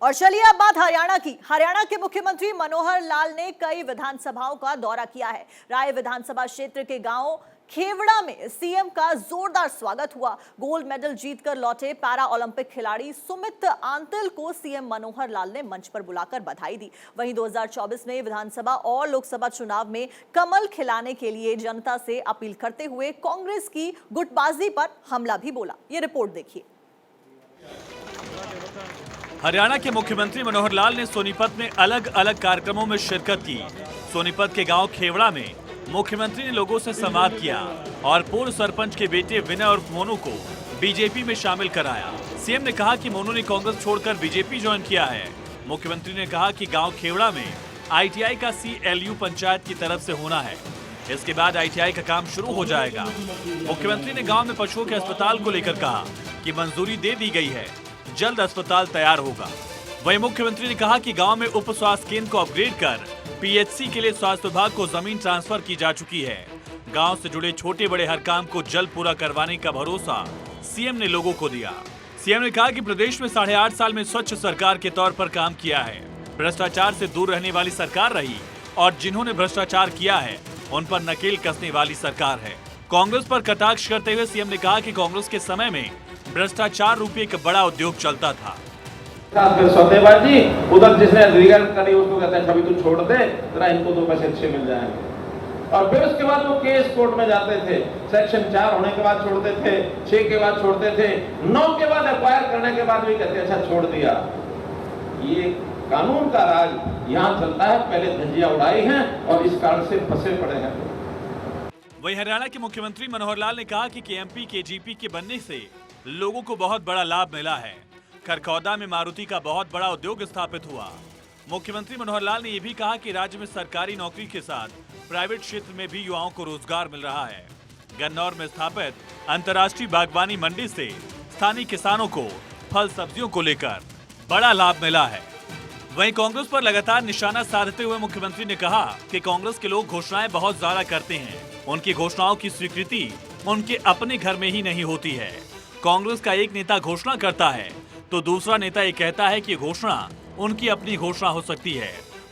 और चलिए अब बात हरियाणा की। हरियाणा के मुख्यमंत्री मनोहर लाल ने कई विधानसभाओं का दौरा किया है। राय विधानसभा क्षेत्र के गांव खेवड़ा में सीएम का जोरदार स्वागत हुआ। गोल्ड मेडल जीतकर लौटे पैरा ओलंपिक खिलाड़ी सुमित आंतिल को सीएम मनोहर लाल ने मंच पर बुलाकर बधाई दी। वहीं 2024 में विधानसभा और लोकसभा चुनाव में कमल खिलाने के लिए जनता से अपील करते हुए कांग्रेस की गुटबाजी पर हमला भी बोला। ये रिपोर्ट देखिए। हरियाणा के मुख्यमंत्री मनोहर लाल ने सोनीपत में अलग अलग कार्यक्रमों में शिरकत की। सोनीपत के गांव खेवड़ा में मुख्यमंत्री ने लोगों से संवाद किया और पूर्व सरपंच के बेटे विनय और मोनू को बीजेपी में शामिल कराया। सीएम ने कहा कि मोनू ने कांग्रेस छोड़कर बीजेपी ज्वाइन किया है। मुख्यमंत्री ने कहा कि गांव खेवड़ा में आईटीआई का CLU पंचायत की तरफ से होना है। इसके बाद ITI का काम शुरू हो जाएगा। मुख्यमंत्री ने गांव में पशुओं के अस्पताल को लेकर कहा कि मंजूरी दे दी गई है, जल्द अस्पताल तैयार होगा। वहीं मुख्यमंत्री ने कहा कि गांव में उप स्वास्थ्य केंद्र को अपग्रेड कर PHC के लिए स्वास्थ्य विभाग को जमीन ट्रांसफर की जा चुकी है। गांव से जुड़े छोटे बड़े हर काम को जल्द पूरा करवाने का भरोसा सीएम ने लोगों को दिया। सीएम ने कहा कि प्रदेश में 8.5 साल में स्वच्छ सरकार के तौर पर काम किया है। भ्रष्टाचार से दूर रहने वाली सरकार रही और जिन्होंने भ्रष्टाचार किया है उन पर नकेल कसने वाली सरकार है। कांग्रेस पर कटाक्ष करते हुए सीएम ने कहा कि कांग्रेस के समय में भ्रष्टाचार रूपी एक बड़ा उद्योग चलता था। फिर सौदेबाजी उधर जिसने एग्रीगेट करी उसको कहते हैं तू छोड़ दे, जरा इनको 2 पैसे अच्छे मिल जाएंगे। और फिर उसके बाद वो केस कोर्ट में जाते थे। सेक्शन 4 होने के बाद छोड़ते थे, 6 के बाद छोड़ते थे, 9 के बाद एक्वायर करने के बाद भी कहते अच्छा छोड़ दिया। ये कानून का राज यहाँ चलता है। पहले धज्जियां उड़ाई हैं और इस कारण से फंसे पड़े हैं। वहीं हरियाणा के मुख्यमंत्री मनोहर लाल ने कहा कि KMP KGP के बनने से लोगों को बहुत बड़ा लाभ मिला है। खरखौदा में मारुति का बहुत बड़ा उद्योग स्थापित हुआ। मुख्यमंत्री मनोहर लाल ने यह भी कहा कि राज्य में सरकारी नौकरी के साथ प्राइवेट क्षेत्र में भी युवाओं को रोजगार मिल रहा है। गन्नौर में स्थापित अंतर्राष्ट्रीय बागवानी मंडी से स्थानीय किसानों को फल सब्जियों को लेकर बड़ा लाभ मिला है। वहीं कांग्रेस पर लगातार निशाना साधते हुए मुख्यमंत्री ने कहा कि कांग्रेस के लोग घोषणाएं बहुत ज्यादा करते हैं। उनकी घोषणाओं की स्वीकृति उनके अपने घर में ही नहीं होती है। कांग्रेस का एक नेता घोषणा करता है तो दूसरा नेता ये कहता है कि घोषणा उनकी अपनी घोषणा हो सकती है,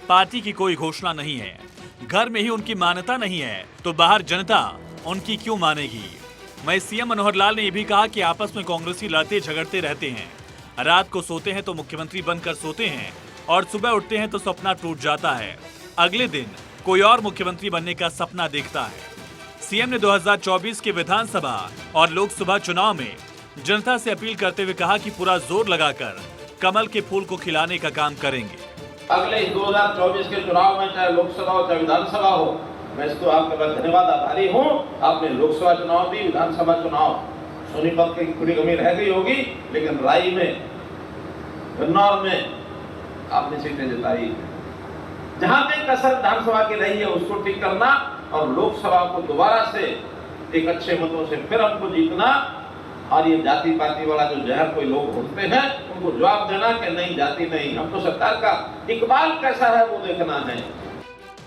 पार्टी की कोई घोषणा नहीं है। घर में ही उनकी मान्यता नहीं है तो बाहर जनता उनकी क्यों मानेगी। वहीं सीएम मनोहर लाल ने यह भी कहा कि आपस में कांग्रेसी लड़ते झगड़ते रहते हैं। रात को सोते हैं तो मुख्यमंत्री बनकर सोते हैं और सुबह उठते हैं तो सपना टूट जाता है। अगले दिन कोई और मुख्यमंत्री बनने का सपना देखता है। सीएम ने 2024 के विधानसभा और लोकसभा चुनाव में जनता से अपील करते हुए कहा कि पूरा जोर लगाकर कमल के फूल को खिलाने का काम करेंगे। अगले 2024 के चुनाव में चाहे लोकसभा हो चाहे विधानसभा हो, मैं इसको आपका धन्यवाद आभारी हूँ। आपने लोकसभा चुनाव भी, विधानसभा चुनाव, सोनीपत की थोड़ी कमी रह गई होगी, लेकिन राई में, गन्नौर में आपने सीटें जिताई। जहां तक कसर विधानसभा की रही है उसको ठीक करना और लोकसभा को दोबारा से एक अच्छे मतों से फिर हमको जीतना। और ये जाति पाति वाला जो जहर कोई लोग होते हैं उनको जवाब देना कि नहीं जाति नहीं, हमको सरकार का इकबाल कैसा है वो देखना है।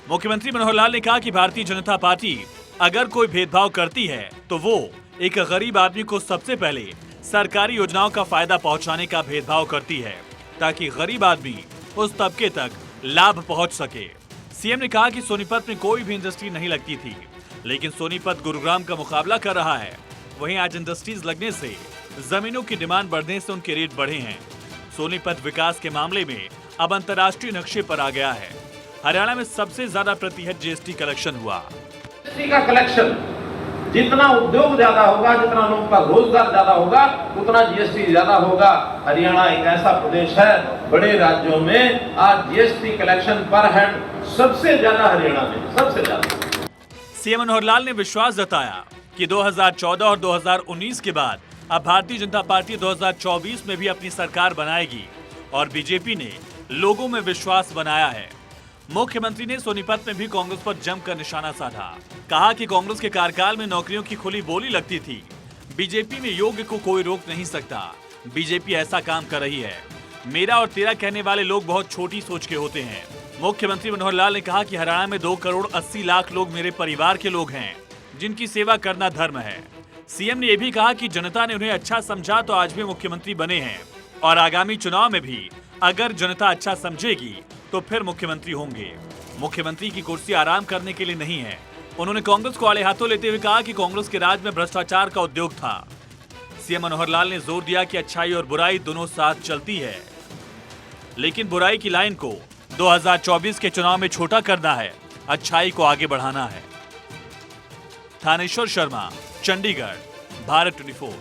मुख्यमंत्री मनोहर लाल ने कहा कि भारतीय जनता पार्टी अगर कोई भेदभाव करती है तो वो एक गरीब आदमी को सबसे पहले सरकारी योजनाओं का फायदा पहुंचाने का भेदभाव करती है ताकि गरीब आदमी उस तबके तक लाभ पहुंच सके। सीएम ने कहा कि सोनीपत में कोई भी इंडस्ट्री नहीं लगती थी, लेकिन सोनीपत गुरुग्राम का मुकाबला कर रहा है। वहीं आज इंडस्ट्रीज लगने से जमीनों की डिमांड बढ़ने से उनके रेट बढ़े हैं। सोनीपत विकास के मामले में अब अंतर्राष्ट्रीय नक्शे पर आ गया है। हरियाणा में सबसे ज्यादा प्रतिशत GST कलेक्शन हुआ। GST का कलेक्शन जितना उद्योग ज्यादा होगा, जितना लोगों का रोजगार ज्यादा होगा, उतना GST ज्यादा होगा। हरियाणा एक ऐसा प्रदेश है, बड़े राज्यों में आज GST कलेक्शन पर हेड सबसे ज्यादा हरियाणा में, सबसे ज्यादा। सीएम मनोहर लाल ने विश्वास जताया कि 2014 और 2019 के बाद अब भारतीय जनता पार्टी 2024 में भी अपनी सरकार बनाएगी और बीजेपी ने लोगों में विश्वास बनाया है। मुख्यमंत्री ने सोनीपत में भी कांग्रेस पर जमकर निशाना साधा। कहा कि कांग्रेस के कार्यकाल में नौकरियों की खुली बोली लगती थी। बीजेपी में योग्य को कोई रोक नहीं सकता। बीजेपी ऐसा काम कर रही है। मेरा और तेरा कहने वाले लोग बहुत छोटी सोच के होते हैं। मुख्यमंत्री मनोहर लाल ने कहा कि हरियाणा में 2 करोड़ 80 लाख लोग मेरे परिवार के लोग हैं जिनकी सेवा करना धर्म है। सीएम ने यह भी कहा कि जनता ने उन्हें अच्छा समझा तो आज भी मुख्यमंत्री बने हैं और आगामी चुनाव में भी अगर जनता अच्छा समझेगी तो फिर मुख्यमंत्री होंगे। मुख्यमंत्री की कुर्सी आराम करने के लिए नहीं है। उन्होंने कांग्रेस को आड़े हाथों लेते हुए कहा कि कांग्रेस के राज में भ्रष्टाचार का उद्योग था। सीएम मनोहर लाल ने जोर दिया कि अच्छाई और बुराई दोनों साथ चलती है, लेकिन बुराई की लाइन को 2024 के चुनाव में छोटा करना है, अच्छाई को आगे बढ़ाना है। थानेश्वर शर्मा, चंडीगढ़, भारत 24।